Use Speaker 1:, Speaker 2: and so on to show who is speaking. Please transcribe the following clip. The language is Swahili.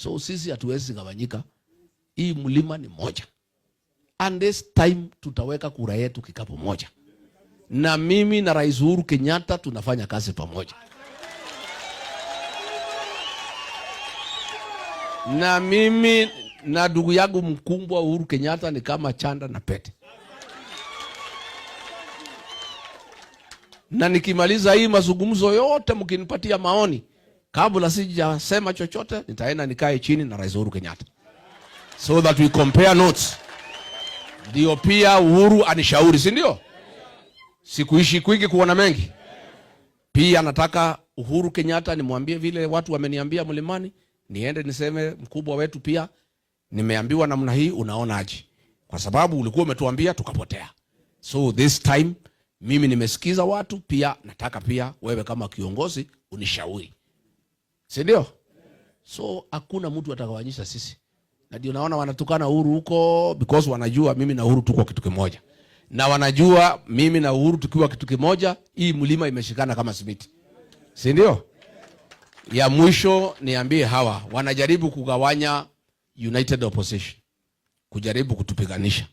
Speaker 1: So sisi hatuwezi gawanyika. Hii mlima ni moja. And this time tutaweka kura yetu kikapu moja. Na mimi na Rais Uhuru Kenyatta tunafanya kazi pamoja. Na mimi na ndugu yangu mkubwa Uhuru Kenyatta ni kama chanda na pete. Na nikimaliza hii mazungumzo yote mkinipatia maoni, kabla sijasema chochote, nitaenda nikae chini na Rais Uhuru Kenyatta, so that we compare notes. Ndio pia Uhuru anishauri, si ndio? Sikuishi kwingi kuona mengi. Pia nataka Uhuru Kenyatta nimwambie vile watu wameniambia mlimani, niende niseme mkubwa wetu pia nimeambiwa namna hii, unaona aje? Kwa sababu ulikuwa umetuambia tukapotea. So this time mimi nimesikiza watu, pia nataka pia wewe kama kiongozi unishauri. Si ndio? So hakuna mtu atakawanyisha sisi. Na ndio naona wanatukana Uhuru huko because wanajua mimi na Uhuru tuko kitu kimoja. Na wanajua mimi na Uhuru tukiwa kitu kimoja, hii mlima imeshikana kama simiti. Si ndio? Ya mwisho niambie hawa wanajaribu kugawanya United Opposition, kujaribu kutupiganisha.